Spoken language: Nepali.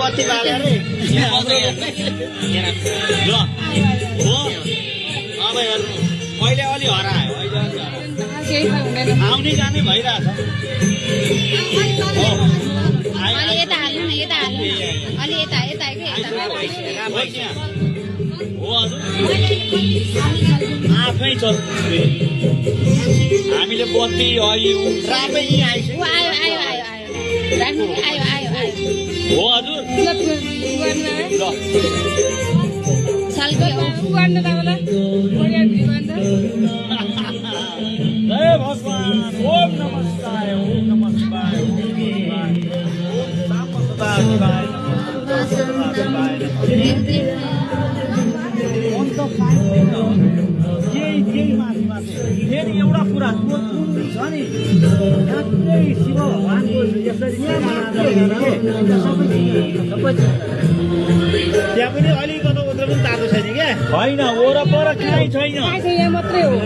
बत्ती बालेर ल हो अब हेर्नु अहिले अलि हरायो आउने जाने भइरहेछ अलि यता हाल्नु न यता हाल्नु अलि यता यता के हो हजुर आफै चल हामीले बत्ती राबै आइसक्यो आयो आयो आयो आयो राख्नु आयो आयो आयो हो हजुर ल सालको गर्न त होला ओया भिवन्द जय भगवान ओम नमः शिवाय ओम नमः शिवाय ओम नमः शिवाय फेरि एउटा कुरा छ नि ठ्याक्कै शिव भगवानको यसरी त्यहाँ पनि अलिकति उत्र पनि तातो छैन क्या होइन वरपर कहीँ छैन यहाँ मात्रै हो